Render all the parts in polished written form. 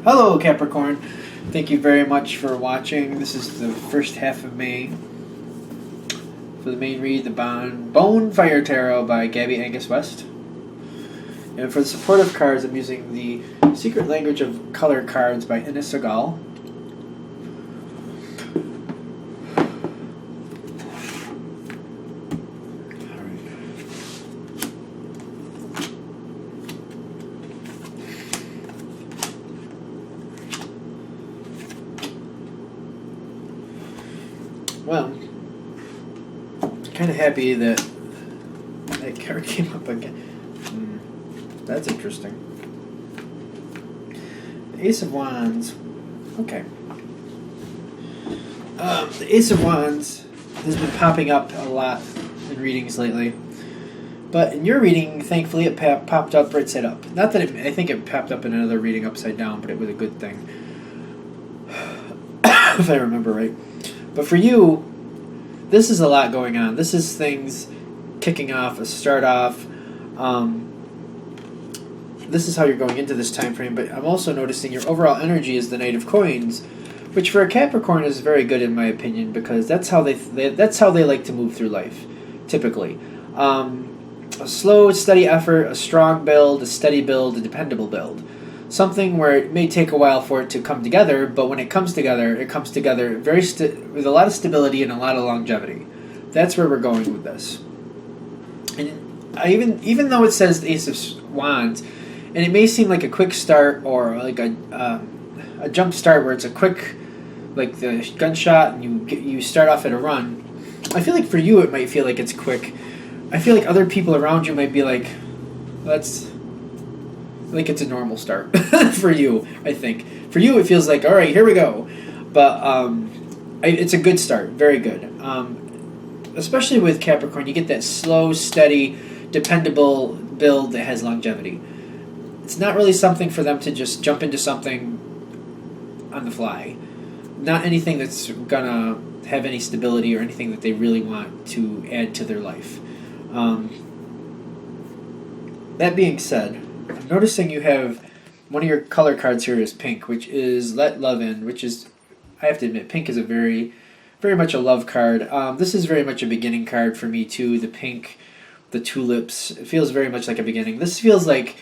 Hello, Capricorn. Thank you very much for watching. This is the first half of May for the main read, the Bone Fire Tarot by Gabby Angus West. And for the supportive cards, I'm using the Secret Language of Color cards by Ines Segal. Well, kind of happy that that card came up again. That's interesting. The Ace of Wands. Okay. The Ace of Wands has been popping up a lot in readings lately. But in your reading, thankfully, it popped up right side up. Not that I think it popped up in another reading upside down, but it was a good thing. If I remember right. But for you, this is a lot going on. This is things kicking off, a start off. This is how you're going into this time frame. But I'm also noticing your overall energy is the Knight of Coins, which for a Capricorn is very good in my opinion, because that's how they like to move through life, typically. A slow, steady effort, a strong build, a steady build, a dependable build. Something where it may take a while for it to come together, but when it comes together with a lot of stability and a lot of longevity. That's where we're going with this. And even though it says the Ace of Wands, and it may seem like a quick start or like a jump start where it's a quick, like the gunshot, and you start off at a run. I feel like for you it might feel like it's quick. I feel like other people around you might be like, that's. Like it's a normal start for you, I think. For you, it feels like, all right, here we go. But it's a good start, very good. Especially with Capricorn, you get that slow, steady, dependable build that has longevity. It's not really something for them to just jump into something on the fly. Not anything that's gonna have any stability or anything that they really want to add to their life. That being said, I'm noticing you have one of your color cards here is pink, which is Let Love In, which is, I have to admit, pink is a very, very much a love card. This is very much a beginning card for me too. The pink, the tulips, it feels very much like a beginning. This feels like,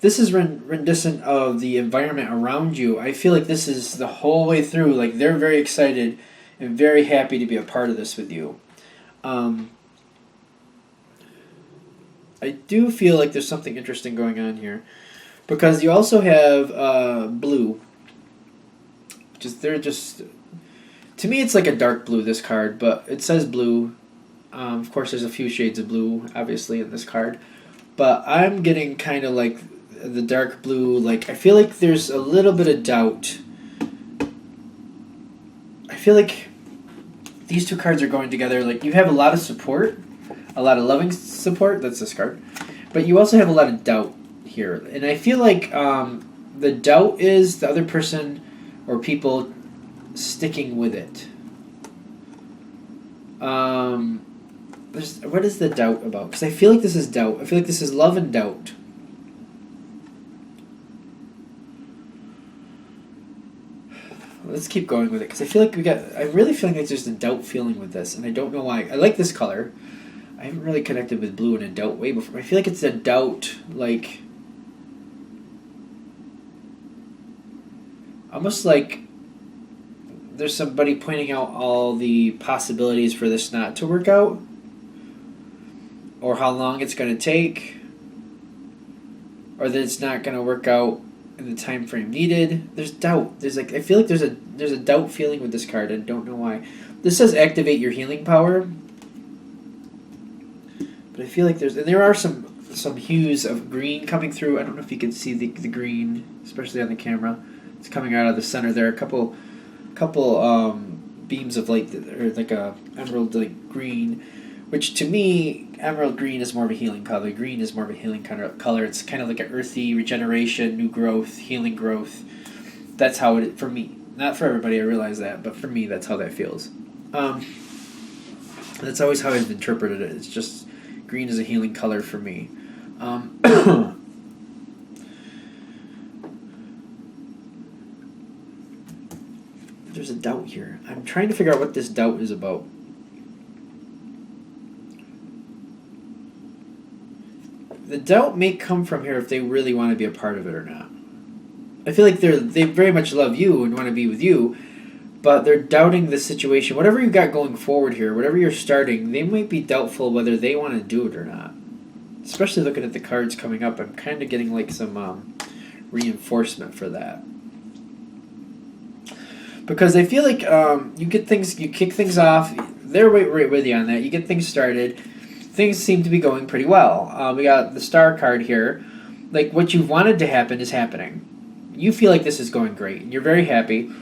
this is reminiscent of the environment around you. I feel like this is the whole way through, like they're very excited and very happy to be a part of this with you. I do feel like there's something interesting going on here, because you also have blue. To me, it's like a dark blue, this card, but it says blue. Of course, there's a few shades of blue, obviously, in this card, but I'm getting kind of like the dark blue. Like I feel like there's a little bit of doubt. I feel like these two cards are going together. Like you have a lot of support. A lot of loving support, that's this card. But you also have a lot of doubt here. And I feel like the doubt is the other person or people sticking with it. What is the doubt about? Because I feel like this is doubt. I feel like this is love and doubt. Let's keep going with it. Because I feel like I'm really feeling like there's a doubt feeling with this. And I don't know why. I like this color. I haven't really connected with blue in a doubt way before. I feel like it's a doubt, like almost like there's somebody pointing out all the possibilities for this not to work out, or how long it's going to take, or that it's not going to work out in the time frame needed. There's doubt. I feel like there's a doubt feeling with this card. I don't know why. This says activate your healing power. But I feel like there are some hues of green coming through. I don't know if you can see the green, especially on the camera. It's coming out of the center there. A couple beams of light that are like a emerald like green, which to me, emerald green is more of a healing color. Green is more of a healing kind of color. It's kind of like an earthy regeneration, new growth, healing growth. That's how it for me. Not for everybody, I realize that, but for me, that's how that feels. That's always how I've interpreted it. It's just green is a healing color for me. There's a doubt here. I'm trying to figure out what this doubt is about. The doubt may come from here if they really want to be a part of it or not. I feel like they very much love you and want to be with you, but they're doubting the situation. Whatever you got going forward here, whatever you're starting, they might be doubtful whether they want to do it or not. Especially looking at the cards coming up, I'm kind of getting like some reinforcement for that. Because I feel like you kick things off. They're right with you on that. You get things started. Things seem to be going pretty well. We got the star card here. Like, what you've wanted to happen is happening. You feel like this is going great. You're very happy.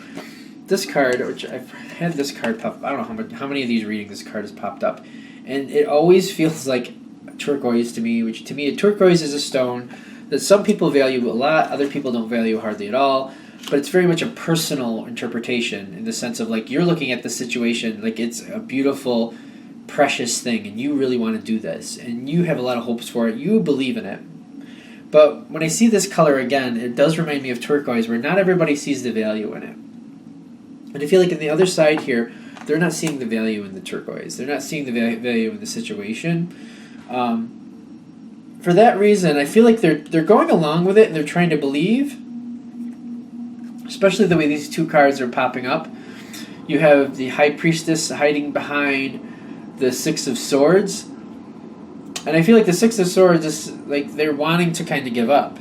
This card, which I've had this card pop, I don't know how many of these readings this card has popped up. And it always feels like turquoise to me, which to me, a turquoise is a stone that some people value a lot, other people don't value hardly at all. But it's very much a personal interpretation in the sense of, like, you're looking at the situation like it's a beautiful, precious thing, and you really want to do this, and you have a lot of hopes for it. You believe in it. But when I see this color again, it does remind me of turquoise, where not everybody sees the value in it. And I feel like on the other side here, they're not seeing the value in the turquoise. They're not seeing the value in the situation. For that reason, I feel like they're going along with it, and they're trying to believe. Especially the way these two cards are popping up. You have the High Priestess hiding behind the Six of Swords. And I feel like the Six of Swords is like they're wanting to kind of give up.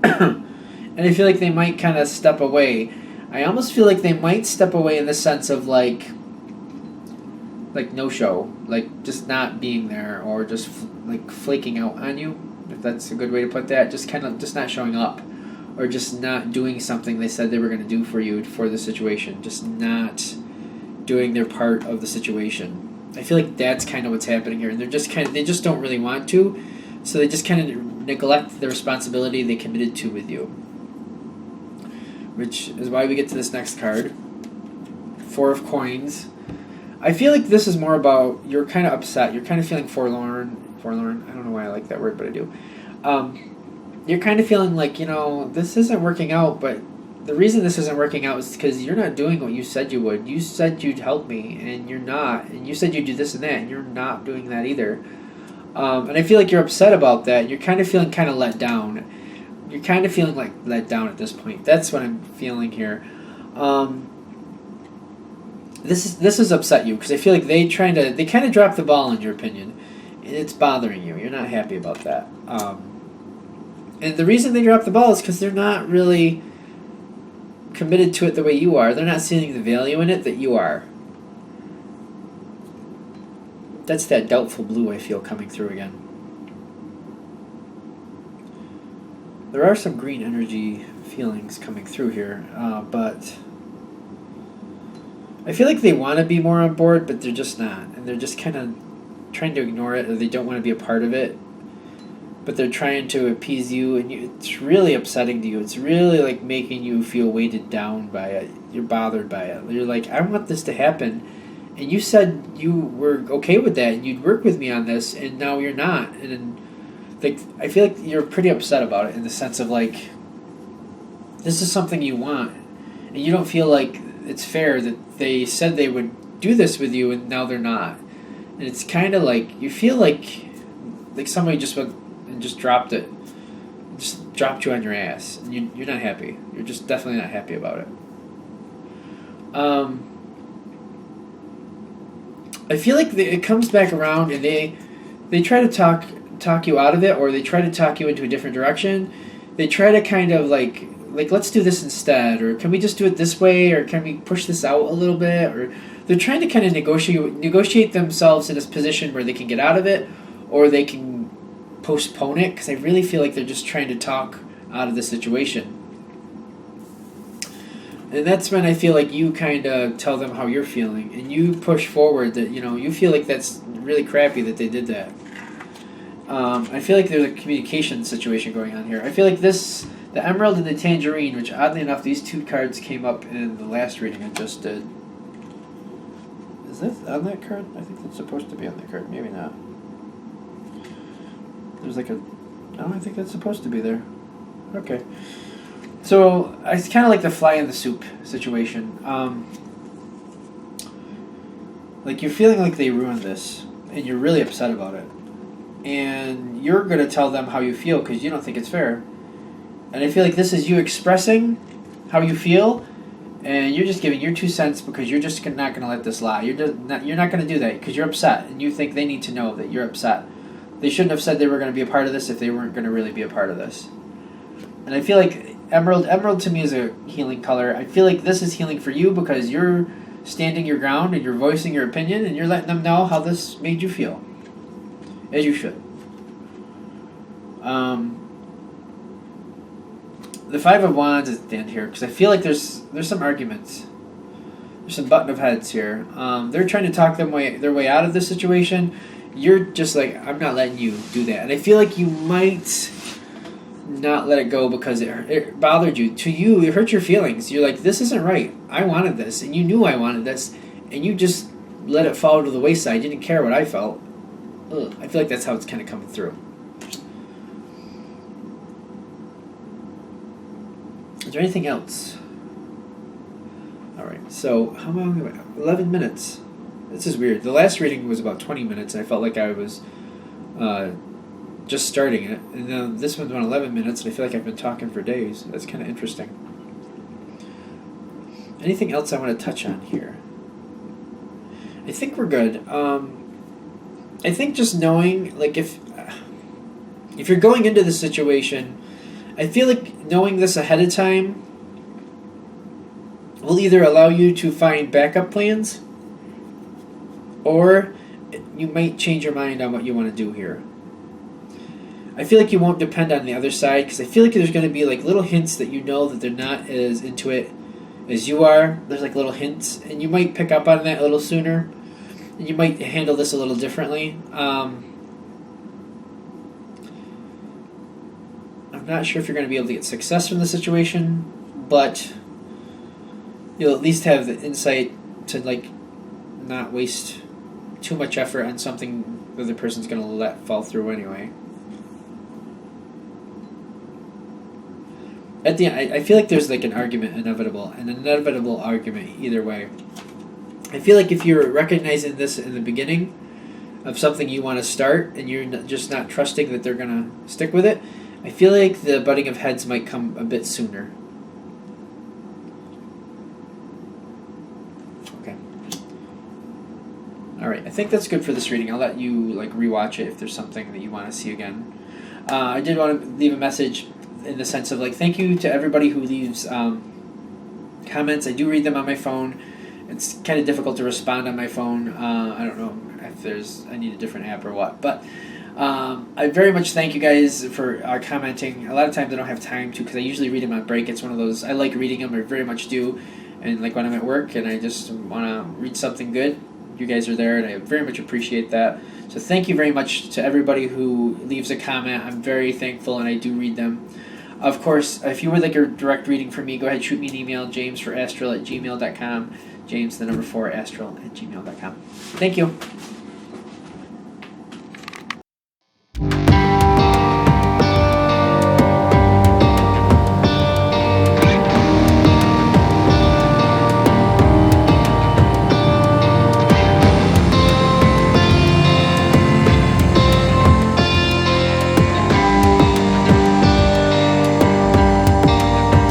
And I feel like they might kind of step away. I almost feel like they might step away in the sense of like no show. Like just not being there, or just like flaking out on you. If that's a good way to put that. Just kind of just not showing up. Or just not doing something they said they were going to do for you for the situation. Just not doing their part of the situation. I feel like that's kind of what's happening here. And they just don't really want to. So they just kind of neglect the responsibility they committed to with you. Which is why we get to this next card. Four of Coins. I feel like this is more about you're kind of upset. You're kind of feeling forlorn. Forlorn. I don't know why I like that word, but I do. You're kind of feeling like, this isn't working out, but the reason this isn't working out is because you're not doing what you said you would. You said you'd help me, and you're not. And you said you'd do this and that, and you're not doing that either. And I feel like you're upset about that. You're kind of feeling kind of let down. You're kind of feeling like let down at this point. That's what I'm feeling here. This is upset you, because I feel like they kind of dropped the ball, in your opinion. And it's bothering you. You're not happy about that. And the reason they drop the ball is because they're not really committed to it the way you are. They're not seeing the value in it that you are. That's that doubtful blue I feel coming through again. There are some green energy feelings coming through here, but I feel like they want to be more on board, but they're just not. And they're just kind of trying to ignore it, or they don't want to be a part of it. But they're trying to appease you, and it's really upsetting to you. It's really like making you feel weighted down by it. You're bothered by it. You're like, I want this to happen, and you said you were okay with that, and you'd work with me on this, and now you're not. And like, I feel like you're pretty upset about it in the sense of like, this is something you want, and you don't feel like it's fair that they said they would do this with you, and now they're not. And it's kind of like you feel like somebody just went and just dropped it, just dropped you on your ass, and you're not happy. You're just definitely not happy about it. I feel like it comes back around, and they try to talk you out of it, or they try to talk you into a different direction. They try to kind of like let's do this instead, or can we just do it this way, or can we push this out a little bit, or they're trying to kind of negotiate themselves in a position where they can get out of it, or they can postpone it, because I really feel like they're just trying to talk out of the situation. And that's when I feel like you kind of tell them how you're feeling, and you push forward that, you feel like that's really crappy that they did that. I feel like there's a communication situation going on here. I feel like the Emerald and the Tangerine, which oddly enough, these two cards came up in the last reading I just did. Is that on that card? I think that's supposed to be on that card. Maybe not. There's like no, I think that's supposed to be there. Okay. So it's kind of like the fly in the soup situation. Like you're feeling like they ruined this, and you're really upset about it, and you're gonna tell them how you feel because you don't think it's fair. And I feel like this is you expressing how you feel, and you're just giving your 2 cents because you're just not gonna let this lie. You're not gonna do that because you're upset, and you think they need to know that you're upset. They shouldn't have said they were gonna be a part of this if they weren't gonna really be a part of this. And I feel like emerald to me is a healing color. I feel like this is healing for you because you're standing your ground and you're voicing your opinion and you're letting them know how this made you feel, as you should. The Five of Wands is at the end here because I feel like there's some arguments. There's some button of heads here. They're trying to talk their way out of this situation. You're just like, I'm not letting you do that. And I feel like you might not let it go because it bothered you. To you, it hurt your feelings. You're like, this isn't right. I wanted this, and you knew I wanted this, and you just let it fall to the wayside. You didn't care what I felt. Ugh. I feel like that's how it's kind of coming through. Is there anything else? All right. So how long? 11 minutes. This is weird. The last reading was about 20 minutes, and I felt like I was just starting it. And then this one's about 11 minutes, and I feel like I've been talking for days. That's kind of interesting. Anything else I want to touch on here? I think we're good. I think just knowing, like, if you're going into the situation, I feel like knowing this ahead of time will either allow you to find backup plans, or you might change your mind on what you want to do here. I feel like you won't depend on the other side because I feel like there's going to be like little hints that you know that they're not as into it as you are. There's like little hints, and you might pick up on that a little sooner, and you might handle this a little differently. I'm not sure if you're going to be able to get success from the situation, but you'll at least have the insight to like not waste too much effort on something that the person's going to let fall through anyway. At the end, I feel like there's like an inevitable argument either way. I feel like if you're recognizing this in the beginning of something you want to start and you're just not trusting that they're going to stick with it, I feel like the butting of heads might come a bit sooner. Okay. All right, I think that's good for this reading. I'll let you like rewatch it if there's something that you want to see again. I did want to leave a message in the sense of like thank you to everybody who leaves comments. I do read them on my phone. It's kind of difficult to respond on my phone. I don't know if I need a different app or what, but I very much thank you guys for commenting. A lot of times I don't have time to because I usually read them on break. It's one of those, I like reading them, I very much do, and like when I'm at work and I just want to read something good, you guys are there, and I very much appreciate that. So thank you very much to everybody who leaves a comment. I'm very thankful, and I do read them. Of course, if you would like a direct reading from me, go ahead, shoot me an email, jamesforastral@gmail.com, james4astral@gmail.com. Thank you.